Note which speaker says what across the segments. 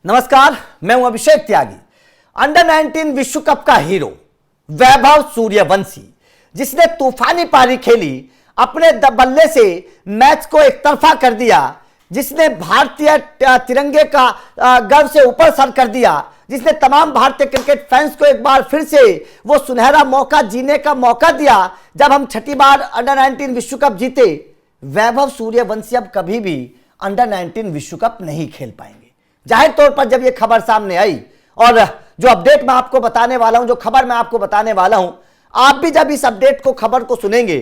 Speaker 1: नमस्कार, मैं हूं अभिषेक त्यागी। अंडर 19 विश्व कप का हीरो वैभव सूर्यवंशी, जिसने तूफानी पारी खेली, अपने बल्ले से मैच को एक तरफा कर दिया, जिसने भारतीय तिरंगे का गर्व से ऊपर सर कर दिया, जिसने तमाम भारतीय क्रिकेट फैंस को एक बार फिर से वो सुनहरा मौका जीने का मौका दिया जब हम छठी बार अंडर 19 विश्व कप जीते। वैभव सूर्यवंशी अब कभी भी अंडर 19 विश्व कप नहीं खेल पाएंगे। जाहिर तौर पर जब ये खबर सामने आई और जो अपडेट मैं आपको बताने वाला हूं, जो खबर मैं आपको बताने वाला हूं, आप भी जब इस अपडेट को, खबर को सुनेंगे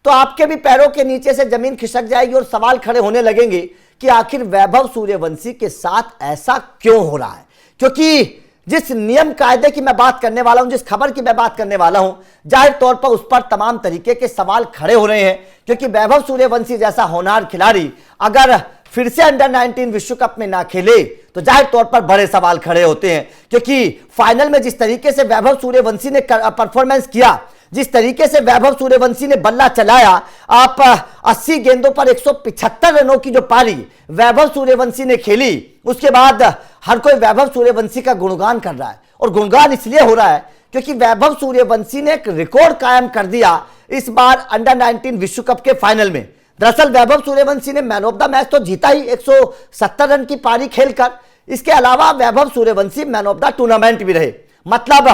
Speaker 1: तो आपके भी पैरों के नीचे से जमीन खिसक जाएगी और सवाल खड़े होने लगेंगे कि आखिर वैभव सूर्यवंशी के साथ ऐसा क्यों हो रहा है। क्योंकि जिस नियम कायदे की मैं बात करने वाला हूं, जिस खबर की मैं बात करने वाला हूं, जाहिर तौर पर उस पर तमाम तरीके के सवाल खड़े हो रहे हैं। क्योंकि वैभव सूर्यवंशी जैसा होनहार खिलाड़ी अगर फिर से अंडर 19 विश्व कप में ना खेले तो जाहिर तौर पर बड़े सवाल खड़े होते हैं। क्योंकि फाइनल में जिस तरीके से वैभव सूर्यवंशी ने परफॉर्मेंस किया, जिस तरीके से वैभव सूर्यवंशी ने बल्ला चलाया, आप 80 गेंदों पर 175 रनों की जो पारी वैभव सूर्यवंशी ने खेली, उसके बाद हर कोई वैभव सूर्यवंशी का गुणगान कर रहा है। और गुणगान इसलिए हो रहा है क्योंकि वैभव सूर्यवंशी ने एक रिकॉर्ड कायम कर दिया इस बार अंडर 19 विश्व कप के फाइनल में। दरअसल वैभव सूर्यवंशी ने मैन ऑफ द मैच तो जीता ही 170 रन की पारी खेलकर। इसके अलावा Vaibhav Suryavanshi man of the tournament भी रहे। मतलब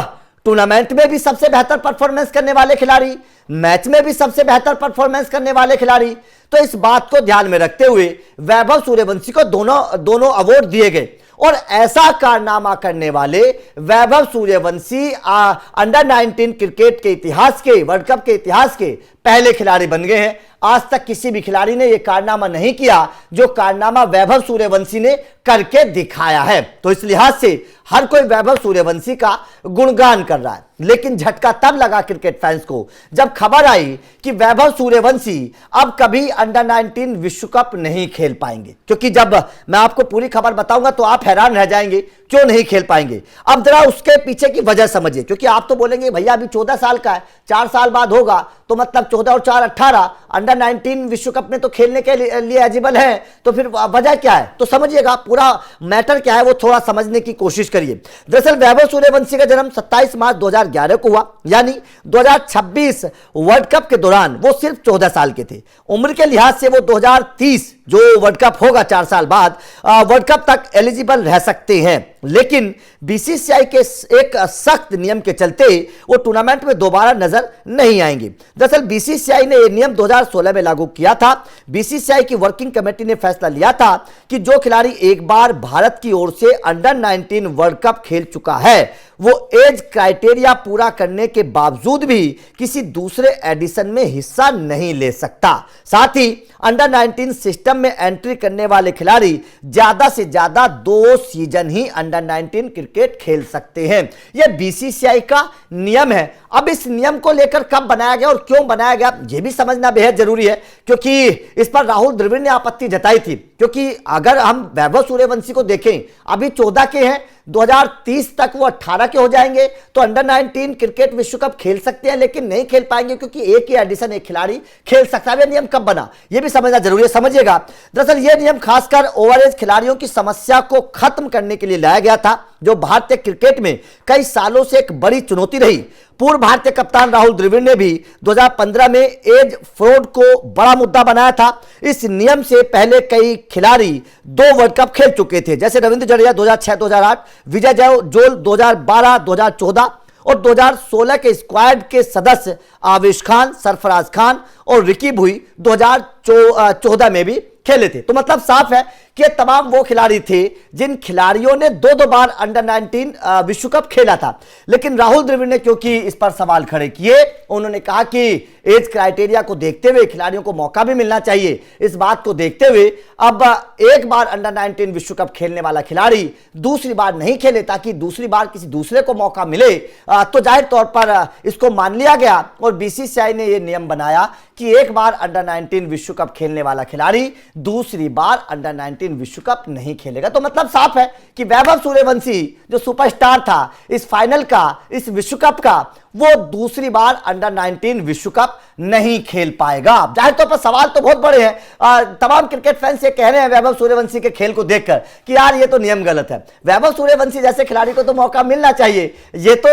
Speaker 1: टूर्नामेंट में भी सबसे बेहतर परफॉर्मेंस करने वाले खिलाड़ी, मैच में भी सबसे बेहतर परफॉर्मेंस करने वाले खिलाड़ी। तो इस बात को ध्यान में रखते हुए वैभव सूर्यवंशी को दोनों अवार्ड दिए गए। और ऐसा कारनामा करने वाले वैभव सूर्यवंशी अंडर 19 क्रिकेट के इतिहास के, वर्ल्ड कप के इतिहास के पहले खिलाड़ी बन गए हैं। आज तक किसी भी खिलाड़ी ने यह कारनामा नहीं किया जो कारनामा वैभव सूर्यवंशी ने करके दिखाया है। तो इस लिहाज से हर कोई वैभव सूर्यवंशी का गुणगान कर रहा है। लेकिन झटका तब लगा क्रिकेट फैंस को जब खबर आई कि वैभव सूर्यवंशी अब कभी अंडर 19 विश्व कप नहीं खेल पाएंगे। क्योंकि जब मैं आपको पूरी खबर बताऊंगा तो आप हैरान रह जाएंगे क्यों नहीं खेल पाएंगे। अब जरा उसके पीछे की वजह समझिए। क्योंकि आप तो बोलेंगे भैया अभी 14 साल का है, 4 साल बाद होगा, तो मतलब 14 और 4 18, अंडर 19 विश्व कप में तो खेलने के लिए एलिजिबल है, तो फिर वजह क्या है। तो समझिएगा पूरा मैटर क्या है, वो थोड़ा समझने की कोशिश करिए। दरअसल वैभव सूर्यवंशी का जन्म 27 मार्च 2011 को हुआ, यानी 2026 वर्ल्ड कप के दौरान वो सिर्फ 14 साल के थे। उम्र के लिहाज से वो 2030 जो वर्ल्ड कप होगा 4 साल बाद, वर्ल्ड कप तक एलिजिबल रह सकते हैं। लेकिन बीसीसीआई के एक सख्त नियम के चलते वो टूर्नामेंट में दोबारा नजर नहीं आएंगे। दरअसल बीसीसीआई ने यह नियम 2016 में लागू किया था। बीसीसीआई की वर्किंग कमेटी ने फैसला लिया था कि जो खिलाड़ी एक बार भारत की ओर से अंडर 19 वर्ल्ड कप खेल चुका है, वो एज क्राइटेरिया पूरा करने के बावजूद भी किसी दूसरे एडिशन में हिस्सा नहीं ले सकता। साथ ही अंडर 19 सिस्टम में एंट्री करने वाले खिलाड़ी ज्यादा से ज्यादा 2 सीजन ही अंडर 19 क्रिकेट खेल सकते हैं। यह बीसीसीआई का नियम है। अब इस नियम को लेकर कब बनाया गया और क्यों बनाया गया, यह भी समझना बेहद जरूरी है। क्योंकि इस पर राहुल द्रविड़ ने आपत्ति जताई थी। क्योंकि अगर हम वैभव सूर्यवंशी को देखें, अभी 14 के हैं, 2030 तक वो 18 के हो जाएंगे, तो अंडर 19 क्रिकेट विश्व कप खेल सकते हैं, लेकिन नहीं खेल पाएंगे क्योंकि एक ही एडिशन एक खिलाड़ी खेल सकता है। यह नियम कब बना यह भी समझना जरूरी है, समझिएगा। दरअसल यह नियम खासकर ओवरएज खिलाड़ियों की समस्या को खत्म करने के लिए लाया गया था, जो भारतीय क्रिकेट में कई सालों से एक बड़ी चुनौती रही। पूर्व भारतीय कप्तान राहुल द्रविड़ ने भी 2015 में एज फ्रॉड को बड़ा मुद्दा बनाया था। इस नियम से पहले कई खिलाड़ी 2 वर्ल्ड कप खेल चुके थे, जैसे रविंद्र जडेजा 2006-2008, विजय जोल 2012-2014 और 2016 के स्क्वाड के सदस्य आवेश खान, सरफराज खान और रिकी भुई 2014 में भी खेले थे। तो मतलब साफ है कि तमाम वो खिलाड़ी थे जिन खिलाड़ियों ने 2 बार अंडर 19 विश्व कप खेला था। लेकिन राहुल द्रविड़ ने क्योंकि इस पर सवाल खड़े किए, उन्होंने कहा कि एज क्राइटेरिया को देखते हुए खिलाड़ियों को मौका भी मिलना चाहिए। इस बात को देखते हुए अब एक बार अंडर 19 विश्व कप खेलने वाला खिलाड़ी दूसरी बार नहीं खेले, ताकि दूसरी बार किसी दूसरे को मौका मिले। तो जाहिर तौर पर इसको मान लिया गया और बीसीसीआई ने यह नियम बनाया कि एक बार अंडर 19 विश्व कप खेलने वाला खिलाड़ी दूसरी बार अंडर 19 अंडर-19 विश्व कप नहीं खेलेगा। तो मतलब साफ है कि वैभव सूर्यवंशी जो सुपरस्टार था इस फाइनल का, इस विश्व कप का, वो दूसरी बार अंडर-19 विश्व कप नहीं खेल पाएगा। जाहिर तौर पर सवाल तो बहुत बड़े हैं। तमाम क्रिकेट फैंस ये कह रहे हैं वैभव सूर्यवंशी के खेल को देखकर कि यार ये तो नियम गलत है। वैभव सूर्यवंशी जैसे खिलाड़ी को तो मौका मिलना चाहिए, ये तो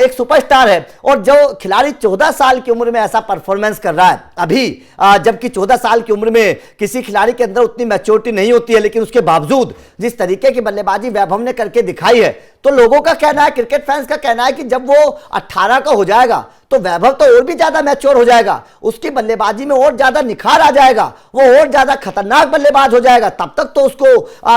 Speaker 1: एक सुपरस्टार है। और जो खिलाड़ी 14 साल की उम्र में ऐसा परफॉर्मेंस कर रहा है अभी, जबकि 14 साल की उम्र में किसी खिलाड़ी के अंदर उतनी मैच्योरिटी नहीं होती है, लेकिन उसके बावजूद जिस तरीके की बल्लेबाजी वैभव ने करके दिखाई है, तो लोगों का कहना है, क्रिकेट फैंस का कहना है कि जब वो 18 का हो जाएगा तो वैभव तो और भी ज्यादा मैच्योर हो जाएगा, उसकी बल्लेबाजी में और ज्यादा निखार आ जाएगा, वो और ज्यादा खतरनाक बल्लेबाज हो जाएगा। तब तक तो उसको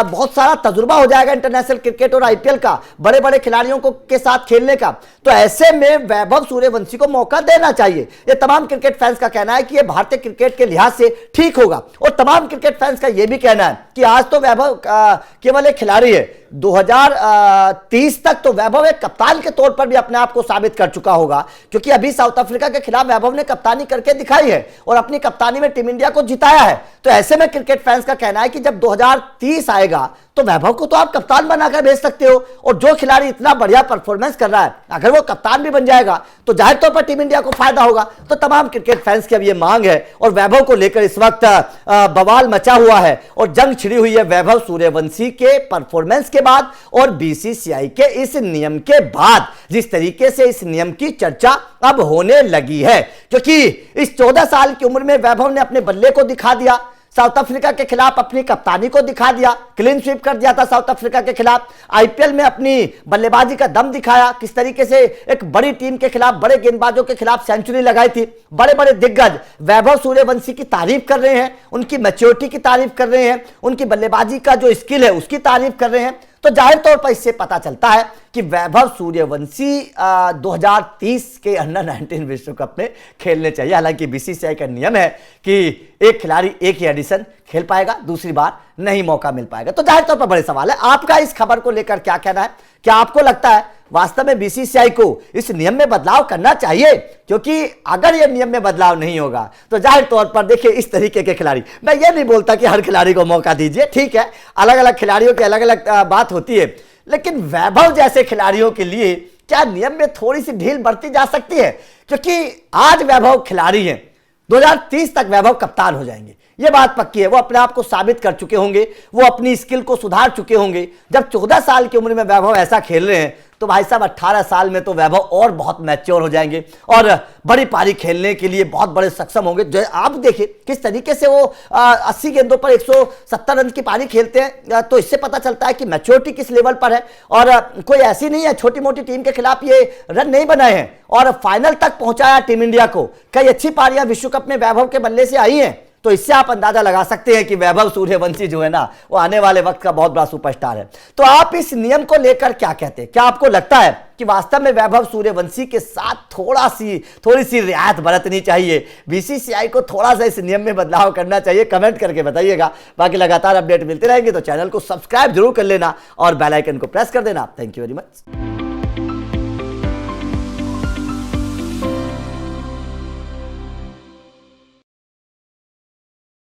Speaker 1: बहुत सारा तजुर्बा हो जाएगा इंटरनेशनल क्रिकेट और आईपीएल का, बड़े बड़े खिलाड़ियों को के साथ खेलने का। तो ऐसे में वैभव सूर्यवंशी को मौका देना चाहिए, ये तमाम क्रिकेट फैंस का कहना है कि ये भारतीय क्रिकेट के लिहाज से ठीक होगा। और तमाम क्रिकेट फैंस का यह भी कहना है कि आज तो वैभव केवल एक खिलाड़ी है, 2030 तक तो वैभव एक कप्तान के तौर पर भी अपने आप को साबित कर चुका होगा, क्योंकि अभी साउथ अफ्रीका के खिलाफ वैभव ने कप्तानी करके दिखाई है और अपनी कप्तानी में टीम इंडिया को जिताया है। तो ऐसे में क्रिकेट फैंस का कहना है कि जब 2030 आएगा तो वैभव को तो आप कप्तान बनाकर भेज सकते हो। और जो खिलाड़ी इतना बढ़िया परफॉर्मेंस कर रहा है, अगर वो कप्तान भी बन जाएगा तो जाहिर तौर पर टीम इंडिया को फायदा होगा। तो तमाम क्रिकेट फैंस की अब ये मांग है और वैभव को लेकर इस वक्त बवाल मचा हुआ है और जंग छिड़ी हुई है वैभव सूर्यवंशी के परफॉर्मेंस के बाद और बीसीसीआई के इस नियम के बाद, जिस तरीके से इस नियम की चर्चा अब होने लगी है। क्योंकि इस 14 साल की उम्र में वैभव ने अपने बल्ले को दिखा दिया, साउथ अफ्रीका के खिलाफ अपनी कप्तानी को दिखा दिया, क्लीन स्वीप कर दिया था साउथ अफ्रीका के खिलाफ, आईपीएल में अपनी बल्लेबाजी का दम दिखाया, किस तरीके से एक बड़ी टीम के खिलाफ, बड़े गेंदबाजों के खिलाफ सेंचुरी लगाई थी। बड़े बड़े दिग्गज वैभव सूर्यवंशी की तारीफ कर रहे हैं, उनकी मैच्योरिटी की तारीफ कर रहे हैं, उनकी बल्लेबाजी का जो स्किल है उसकी तारीफ कर रहे हैं। तो जाहिर तौर पर इससे पता चलता है कि वैभव सूर्यवंशी 2030 के अंडर-19 विश्व कप में खेलने चाहिए। हालांकि बीसीसीआई का नियम है कि एक खिलाड़ी एक ही एडिशन खेल पाएगा, दूसरी बार नहीं मौका मिल पाएगा। तो जाहिर तौर पर बड़े सवाल है। आपका इस खबर को लेकर क्या कहना है? क्या आपको लगता है वास्तव में बीसीसीआई को इस नियम में बदलाव करना चाहिए? क्योंकि अगर ये नियम में बदलाव नहीं होगा तो जाहिर तौर पर देखिए इस तरीके के खिलाड़ी, मैं ये नहीं बोलता कि हर खिलाड़ी को मौका दीजिए, ठीक है, अलग अलग खिलाड़ियों की अलग अलग बात होती है, लेकिन वैभव जैसे खिलाड़ियों के लिए क्या नियम में थोड़ी सी ढील बरती जा सकती है? क्योंकि आज वैभव खिलाड़ी हैं, 2030 तक वैभव कप्तान हो जाएंगे, ये बात पक्की है। वो अपने आप को साबित कर चुके होंगे, वो अपनी स्किल को सुधार चुके होंगे। जब 14 साल की उम्र में वैभव ऐसा खेल रहे हैं तो भाई साहब 18 साल में तो वैभव और बहुत मैच्योर हो जाएंगे और बड़ी पारी खेलने के लिए बहुत बड़े सक्षम होंगे। जो आप देखिए किस तरीके से वो 80 गेंदों पर 170 रन की पारी खेलते हैं, तो इससे पता चलता है कि मैच्योरिटी किस लेवल पर है। और कोई ऐसी नहीं है छोटी मोटी टीम के खिलाफ ये रन नहीं बनाए हैं और फाइनल तक पहुंचाया टीम इंडिया को। कई अच्छी पारियां विश्व कप में वैभव के बल्ले से आई हैं। तो इससे आप अंदाजा लगा सकते हैं कि वैभव सूर्यवंशी जो है ना, वो आने वाले वक्त का बहुत बड़ा सुपरस्टार है। तो आप इस नियम को लेकर क्या कहते हैं? क्या आपको लगता है कि वास्तव में वैभव सूर्यवंशी के साथ थोड़ी सी रियायत बरतनी चाहिए, बीसीसीआई को थोड़ा सा इस नियम में बदलाव करना चाहिए? कमेंट करके बताइएगा। बाकी लगातार अपडेट मिलते रहेंगे तो चैनल को सब्सक्राइब जरूर कर लेना और बेल आइकन को प्रेस कर देना। Thank you very much.